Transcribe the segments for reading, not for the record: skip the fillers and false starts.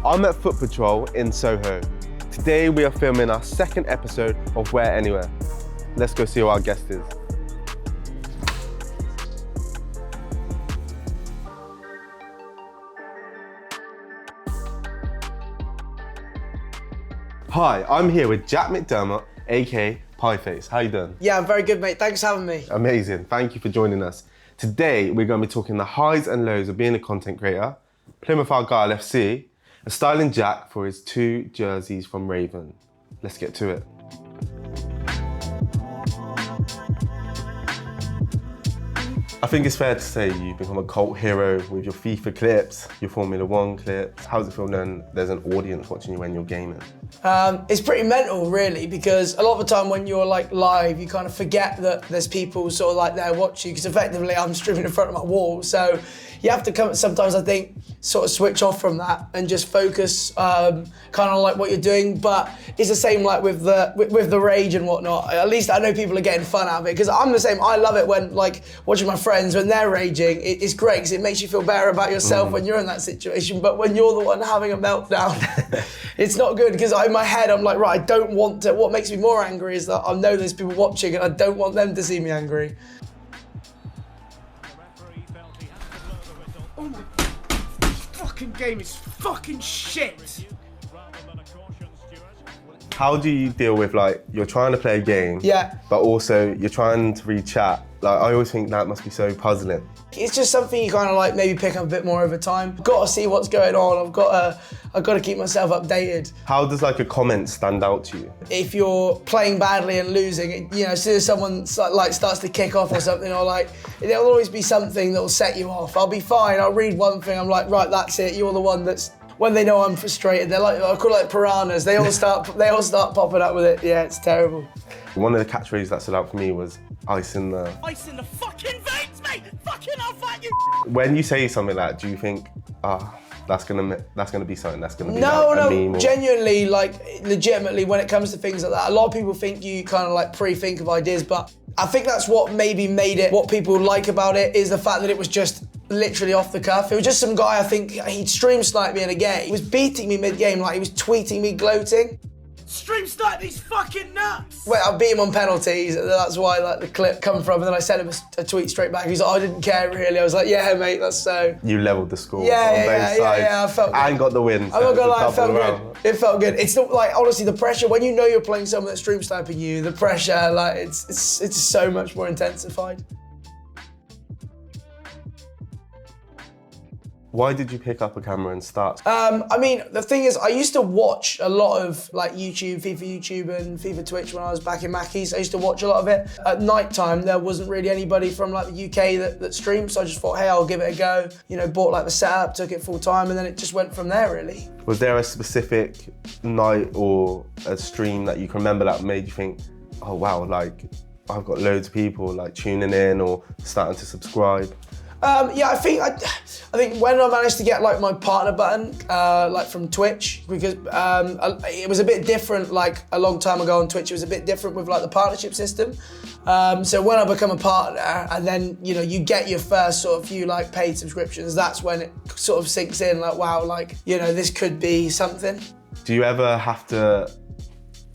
I'm at Foot Patrol in Soho. Today we are filming our second episode of Wear Anywhere. Let's go see who our guest is. Hi, I'm here with Jack McDermott, aka Pieface. How you doing? Yeah, I'm very good, mate. Thanks for having me. Amazing, thank you for joining us. Today, we're going to be talking the highs and lows of being a content creator, Plymouth Argyle FC, and styling Jack for his 2 jerseys from Raven. Let's get to it. I think it's fair to say you've become a cult hero with your FIFA clips, your Formula 1 clips. How does it feel knowing there's an audience watching you when you're gaming? It's pretty mental, really, because a lot of the time when you're like live, you kind of forget that there's people sort of like there watching, because effectively I'm streaming in front of my wall. So you have to come, sometimes I think, sort of switch off from that and just focus kind of like what you're doing. But it's the same like with the rage and whatnot. At least I know people are getting fun out of it, because I'm the same. I love it when like watching my friends when they're raging. It's great because it makes you feel better about yourself when you're in that situation. But when you're the one having a meltdown, it's not good, because in my head I'm like, right, I don't want to. What makes me more angry is that I know there's people watching and I don't want them to see me angry. Oh my, this fucking game is fucking shit. How do you deal with, like, you're trying to play a game, Yeah. but also you're trying to read chat? Like, I always think that must be so puzzling. It's just something you kind of like maybe pick up a bit more over time. I've got to see what's going on. I've got to keep myself updated. How does like a comment stand out to you? If you're playing badly and losing, you know, as soon as someone like starts to kick off or something, or like, there'll always be something that will set you off. I'll be fine. I'll read one thing. I'm like, right, that's it. You're the one that's. When they know I'm frustrated, they're like, I call it like piranhas. They all start popping up with it. Yeah, it's terrible. One of the catchphrases that stood out for me was ice in the fucking veins, mate. Fucking I'll fight you. When you say something like that, do you think, that's gonna be something that's gonna be No, like a meme? Or... Genuinely, like, legitimately, when it comes to things like that, a lot of people think you kind of like pre-think of ideas, but I think that's what maybe made it, what people like about it, is the fact that it was just literally off the cuff. It was just some guy, I think, he'd stream snipe me in a game. He was beating me mid-game, like he was tweeting me, gloating. Stream snipe these fucking nuts. Well, I beat him on penalties, and that's why like the clip come from, and then I sent him a tweet straight back. He's like, I didn't care really. I was like, yeah, mate, that's so. You leveled the score on Yeah, both sides. I felt good. And got the win. I'm not gonna lie, it felt round. good. It felt good. It's not like, honestly, the pressure, when you know you're playing someone that's stream sniping you, the pressure, like, it's so much more intensified. Why did you pick up a camera and start? I mean, the thing is, I used to watch a lot of like YouTube, FIFA YouTube and FIFA Twitch when I was back in Mackey's. I used to watch a lot of it. At night time, there wasn't really anybody from like the UK that streamed, so I just thought, hey, I'll give it a go. You know, bought like the setup, took it full time, and then it just went from there, really. Was there a specific night or a stream that you can remember that made you think, oh wow, like I've got loads of people like tuning in or starting to subscribe? Yeah, I think when I managed to get like my partner button, like from Twitch, because it was a bit different. Like a long time ago on Twitch, it was a bit different with like the partnership system. So when I become a partner, and then you know you get your first sort of few like paid subscriptions, that's when it sort of sinks in. Like wow, like you know this could be something. Do you ever have to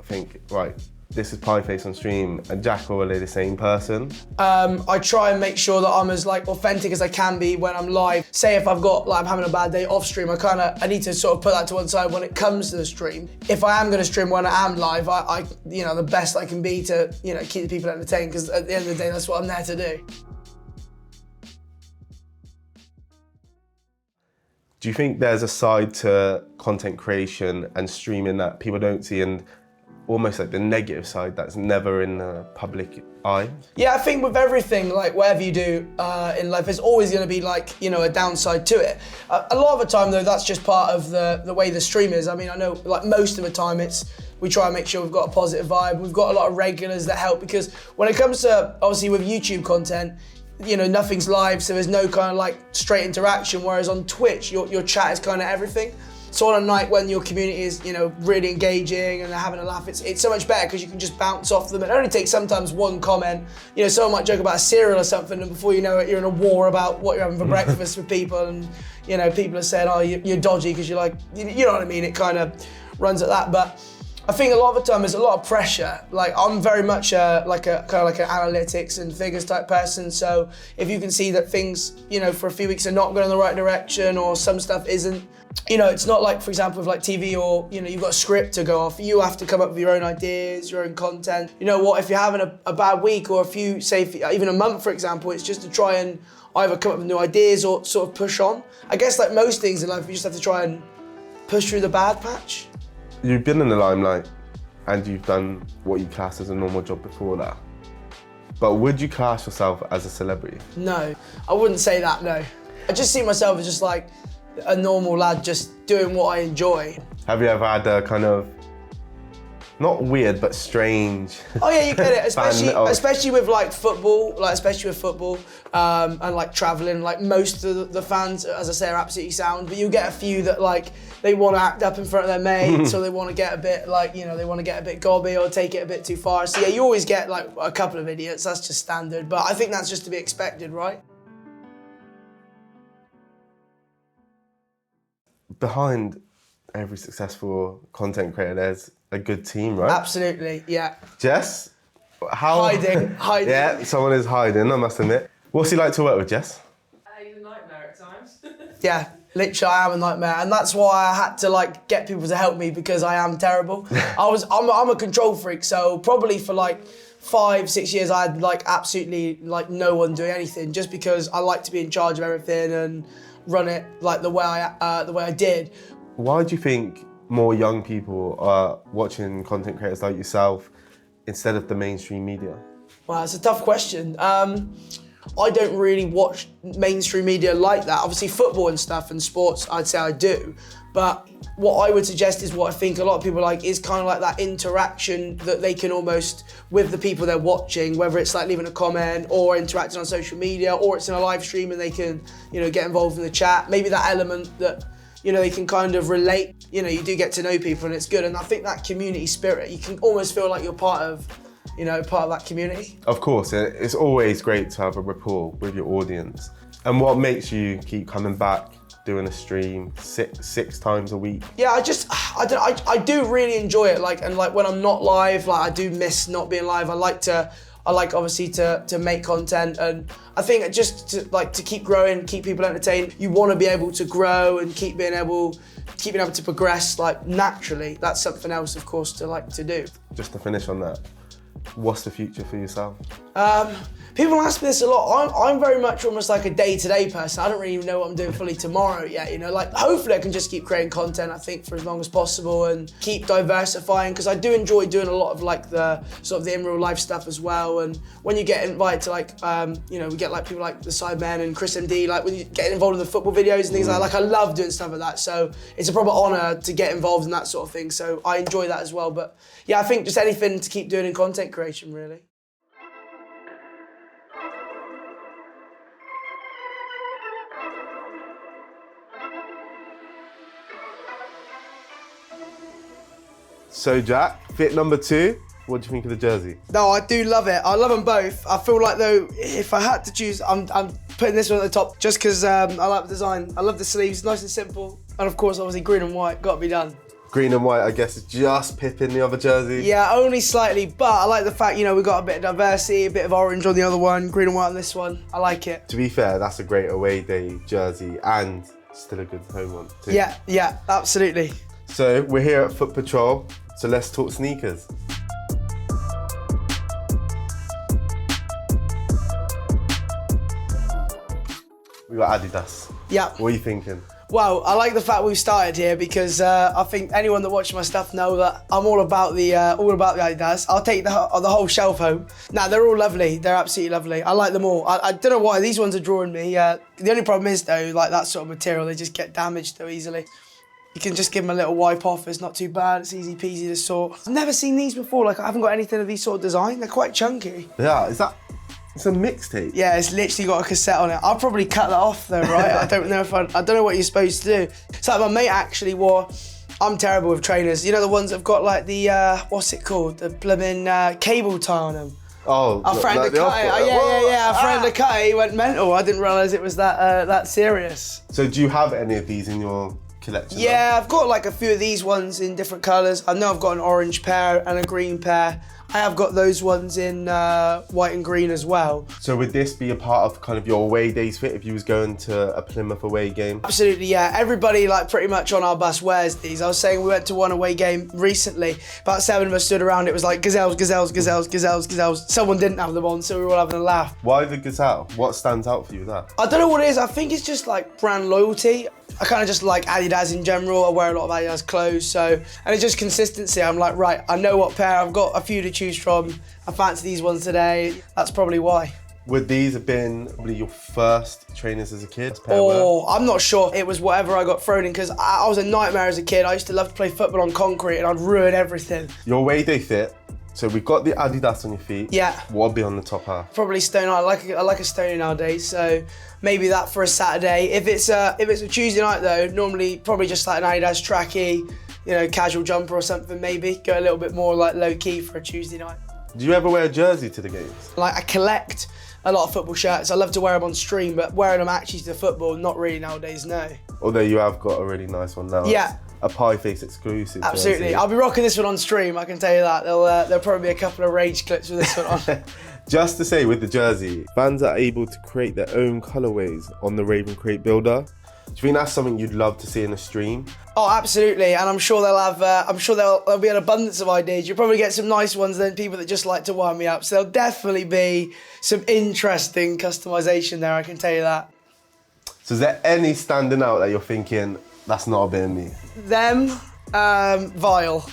think, right, this is Pieface on stream and Jack are really the same person? I try and make sure that I'm as like authentic as I can be when I'm live. Say if I've got like I'm having a bad day off stream, I need to sort of put that to one side when it comes to the stream. If I am going to stream when I am live, I you know the best I can be to you know keep the people entertained, because at the end of the day that's what I'm there to do. Do you think there's a side to content creation and streaming that people don't see, and almost like the negative side that's never in the public eye? Yeah, I think with everything, like whatever you do in life, there's always going to be like, you know, a downside to it. A lot of the time though, that's just part of the way the stream is. I mean, I know like most of the time we try and make sure we've got a positive vibe. We've got a lot of regulars that help, because when it comes to, obviously with YouTube content, you know, nothing's live, so there's no kind of like straight interaction, whereas on Twitch, your chat is kind of everything. So on a night when your community is, you know, really engaging and they're having a laugh, it's so much better because you can just bounce off them. It only takes sometimes one comment. You know, someone might joke about a cereal or something, and before you know it, you're in a war about what you're having for breakfast with people, and you know, people are saying, "Oh, you're dodgy," because you're like, you know what I mean? It kind of runs at that, but. I think a lot of the time there's a lot of pressure. Like I'm very much like an analytics and figures type person. So if you can see that things, you know, for a few weeks are not going in the right direction or some stuff isn't, you know, it's not like, for example, with like TV or, you know, you've got a script to go off. You have to come up with your own ideas, your own content. You know what, if you're having a bad week or a few, say even a month, for example, it's just to try and either come up with new ideas or sort of push on. I guess like most things in life, you just have to try and push through the bad patch. You've been in the limelight and you've done what you class as a normal job before that. But would you class yourself as a celebrity? No, I wouldn't say that, no. I just see myself as just like a normal lad just doing what I enjoy. Have you ever had a kind of, not weird, but strange Oh yeah, you get it, especially with like football, and like traveling. Like most of the fans, as I say, are absolutely sound, but you get a few that like they want to act up in front of their mates, or they want to get a bit like, you know, they want to get a bit gobby or take it a bit too far. So yeah, you always get like a couple of idiots. That's just standard, but I think that's just to be expected, right? Behind every successful content creator, there's a good team, right? Absolutely, yeah. Jess, how? Hiding. Yeah, someone is hiding, I must admit. What's he like to work with, Jess? He's a nightmare at times. Yeah, literally I am a nightmare, and that's why I had to like get people to help me because I am terrible. I'm a control freak, so probably for like 5-6 years I had like absolutely like no one doing anything, just because I like to be in charge of everything and run it like the way I did. Why do you think more young people are watching content creators like yourself instead of the mainstream media? Well, it's a tough question. I don't really watch mainstream media like that. Obviously football and stuff and sports, I'd say I do. But what I would suggest is what I think a lot of people like is kind of like that interaction that they can almost, with the people they're watching, whether it's like leaving a comment or interacting on social media or it's in a live stream and they can, you know, get involved in the chat. Maybe that element that, you know, they can kind of relate. You know, you do get to know people and it's good. And I think that community spirit, you can almost feel like you're part of, you know, part of that community. Of course, it's always great to have a rapport with your audience. And what makes you keep coming back, doing a stream six times a week? Yeah, I do really enjoy it. Like, and like when I'm not live, like I do miss not being live. I like obviously to make content, and I think just to keep growing, keep people entertained. You want to be able to grow and keep being able to progress like naturally. That's something else, of course, to do. Just to finish on that, what's the future for yourself? People ask me this a lot. I'm very much almost like a day-to-day person. I don't really even know what I'm doing fully tomorrow yet, you know? Like, hopefully I can just keep creating content, I think, for as long as possible and keep diversifying, because I do enjoy doing a lot of like the sort of the in real life stuff as well. And when you get invited to like, you know, we get like people like the Sidemen and Chris MD, like when you get involved in the football videos and things like that, I love doing stuff like that. So it's a proper honor to get involved in that sort of thing. So I enjoy that as well. But yeah, I think just anything to keep doing in content creation, really. So Jack, fit number 2, what do you think of the jersey? No, I do love it. I love them both. I feel like though, if I had to choose, I'm putting this one at the top just because I like the design. I love the sleeves, nice and simple. And of course, obviously green and white, got to be done. Green and white, I guess, is just pipping the other jersey. Yeah, only slightly, but I like the fact, you know, we've got a bit of diversity, a bit of orange on the other one, green and white on this one. I like it. To be fair, that's a great away day jersey and still a good home one too. Yeah, absolutely. So we're here at Foot Patrol, so let's talk sneakers. We got Adidas. Yeah. What are you thinking? Well, I like the fact we've started here because I think anyone that watches my stuff know that I'm all about the Adidas. I'll take the whole shelf home. Nah, they're all lovely. They're absolutely lovely. I like them all. I don't know why these ones are drawing me. The only problem is though, like that sort of material, they just get damaged so easily. You can just give them a little wipe off. It's not too bad. It's easy peasy to sort. I've never seen these before. Like I haven't got anything of these sort of design. They're quite chunky. Yeah, is that It's a mixtape. Yeah, it's literally got a cassette on it. I'll probably cut that off though, right? I don't know what you're supposed to do. It's like my mate actually wore. I'm terrible with trainers. You know the ones that've got like the what's it called? The blooming cable tie on them. Oh, Our friend like that cut it. Yeah. Our friend Ah. that cut it, he went mental. I didn't realise it was that serious. So do you have any of these in your collection? Yeah, I've got like a few of these ones in different colours. I know I've got an orange pair and a green pair. I have got those ones in white and green as well. So would this be a part of kind of your away days fit if you was going to a Plymouth away game? Absolutely, yeah. Everybody like pretty much on our bus wears these. I was saying we went to one away game recently. About 7 of us stood around. It was like gazelles, gazelles, gazelles, gazelles, gazelles. Someone didn't have them on, so we were all having a laugh. Why the Gazelle? What stands out for you with that? I don't know what it is. I think it's just like brand loyalty. I kind of just like Adidas in general. I wear a lot of Adidas clothes, so and it's just consistency. I'm like, right, I know what pair. I've got a few to choose from. I fancy these ones today. That's probably why. Would these have been probably your first trainers as a kid? Pair wear? Oh, I'm not sure. It was whatever I got thrown in because I was a nightmare as a kid. I used to love to play football on concrete and I'd ruin everything. Your away day fit. So we've got the Adidas on your feet. Yeah. What would be on the top half? Probably Stone. I like a Stone nowadays, so maybe that for a Saturday. If it's a Tuesday night though, normally probably just like an Adidas trackie, you know, casual jumper or something maybe. Go a little bit more like low key for a Tuesday night. Do you ever wear a jersey to the games? Like I collect a lot of football shirts. I love to wear them on stream, but wearing them actually to the football, not really nowadays, no. Although you have got a really nice one now. Yeah. A Pie Face exclusive. Absolutely. Jersey. I'll be rocking this one on stream, I can tell you that. There'll probably be a couple of rage clips with this one on. Just to say with the jersey, fans are able to create their own colourways on the Raven Crate Builder. Do you think that's something you'd love to see in a stream? Oh, absolutely, and I'm sure they'll have. I'm sure there'll be an abundance of ideas. You'll probably get some nice ones, then people that just like to wind me up. So there'll definitely be some interesting customization there. I can tell you that. So is there any standing out that you're thinking that's not a bit of me? Them, Vile.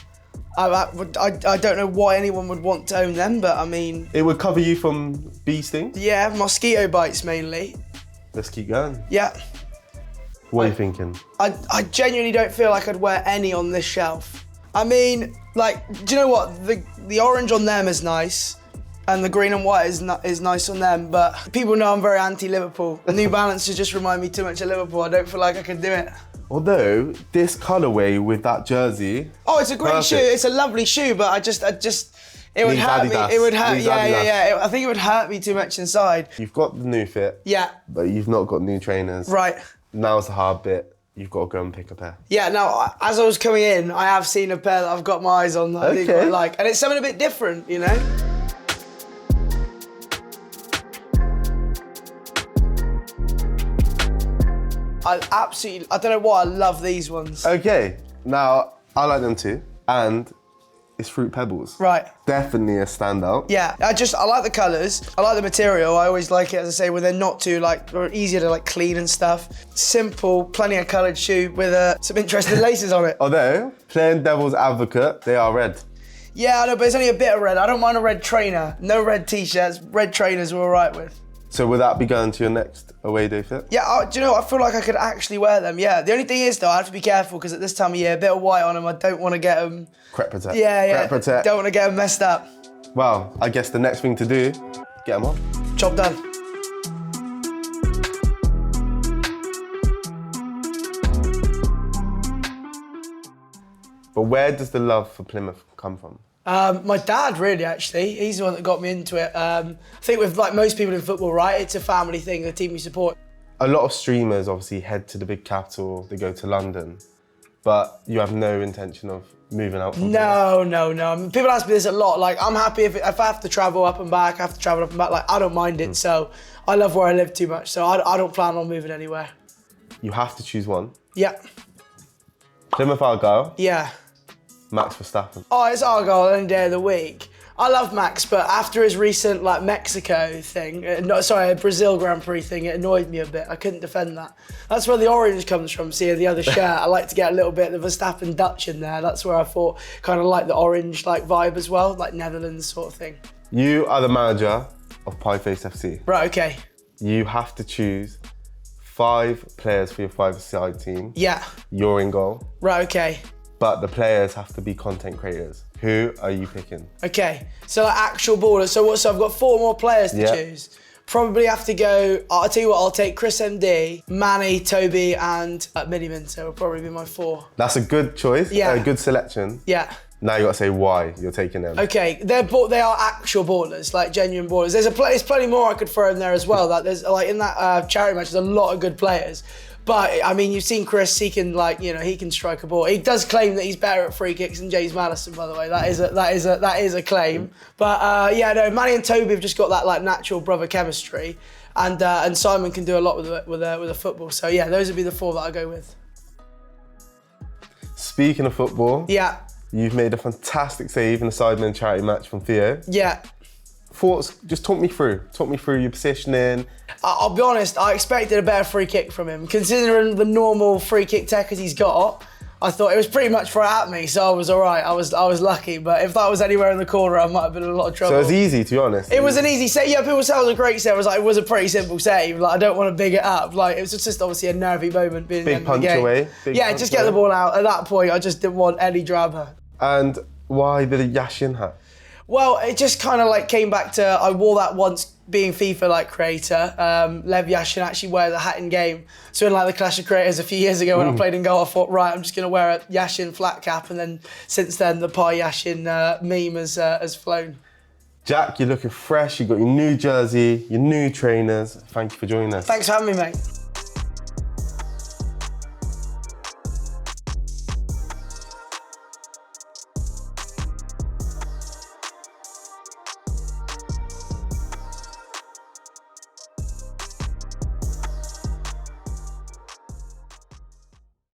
I don't know why anyone would want to own them, but I mean, It would cover you from bee stings. yeah, mosquito bites mainly. Let's keep going. Yeah, What are you thinking? I genuinely don't feel like I'd wear any on this shelf. I mean, like, do you know what? The orange on them is nice, and the green and white is nice on them. But people know I'm very anti-Liverpool. New Balances just remind me too much of Liverpool. I don't feel like I could do it. Although this colourway with that jersey. Oh, it's a great Perfect. shoe. It's a lovely shoe, but I just it would Needs hurt Adidas. me. It would hurt. Needs Yeah, Adidas. yeah. I think it would hurt me too much inside. You've got the new fit, Yeah. but you've not got new trainers. Right. Now's the hard bit. You've got to go and pick a pair. Yeah, now, as I was coming in, I have seen a pair that I've got my eyes on that I do Okay. quite like. And it's something a bit different, you know? I don't know why I love these ones. Okay, now I like them too. And it's Fruit Pebbles. Right. Definitely a standout. Yeah, I like the colours. I like the material. I always like it, as I say, when they're not too or easier to clean and stuff. Simple, plenty of coloured shoe with some interesting laces on it. Although, playing devil's advocate, they are red. Yeah, I know, but it's only a bit of red. I don't mind a red trainer. No red t-shirts. Red trainers we're all right with. So would that be going to your next away day fit? Yeah, do you know, I feel like I could actually wear them, yeah. The only thing is, though, I have to be careful because at this time of year, a bit of white on them, I don't want to get them... Crep Protect. Yeah. Crep Protect. Don't want to get them messed up. Well, I guess the next thing to do, get them on. Job done. But where does the love for Plymouth come from? My dad, really, actually. He's the one that got me into it. I think with most people in football, right, it's a family thing, the team you support. A lot of streamers obviously head to the big capital, they go to London, but you have no intention of moving out from Plymouth? No. I mean, people ask me this a lot. I'm happy if I have to travel up and back, I don't mind it. So I love where I live too much, so I don't plan on moving anywhere. You have to choose one. Yeah. Plymouth Argyle, Yeah. Max Verstappen. Oh, it's Argyle any day of the week. I love Max, but after his recent Mexico thing, Brazil Grand Prix thing, it annoyed me a bit. I couldn't defend that. That's where the orange comes from, seeing the other shirt. I like to get a little bit of the Verstappen Dutch in there. That's where I thought kind of like the orange vibe as well, like Netherlands sort of thing. You are the manager of Pieface FC. Right, okay. You have to choose 5 players for your 5-side team. Yeah. You're in goal, Right, okay. but the players have to be content creators. Who are you picking? Okay, so like actual ballers. So I've got 4 more players to Yeah. choose. Probably have to go. I'll tell you what. I'll take Chris MD, Manny, Toby, and Miniman. So it'll probably be my 4. That's a good choice. Yeah. A good selection. Yeah. Now you got to say why you're taking them. Okay, they are actual ballers, like genuine ballers. There's plenty more I could throw in there as well. Like there's like in that charity match, there's a lot of good players. But I mean, you've seen Chris. He can he can strike a ball. He does claim that he's better at free kicks than James Madison. By the way, that is a claim. But yeah, no, Manny and Toby have just got that like natural brother chemistry, and Simon can do a lot with a football. So yeah, those would be the 4 that I go with. Speaking of football, Yeah, you've made a fantastic save in the Sidemen charity match from Theo. yeah. Thoughts? Just talk me through your positioning. I'll be honest, I expected a better free kick from him. Considering the normal free kick techers he's got, I thought it was pretty much right at me, so I was all right. I was lucky, but if that was anywhere in the corner, I might have been in a lot of trouble. So it was easy, to be honest. It was an easy save. Yeah, people say it was a great save. I was like, it was a pretty simple save. Like, I don't want to big it up. Like, it was just obviously a nervy moment being Big the end of punch the game. away. Big Yeah, punch just get away. the ball out. At that point, I just didn't want any drama. And why the Yashin hat? Well, it just kind of like came back to, I wore that once being FIFA like creator. Lev Yashin actually wears a hat in game. So in like the Clash of Creators a few years ago when I played in goal, I thought, right, I'm just going to wear a Yashin flat cap. And then since then, the Pi Yashin meme has flown. Jack, you're looking fresh. You got your new jersey, your new trainers. Thank you for joining us. Thanks for having me, mate.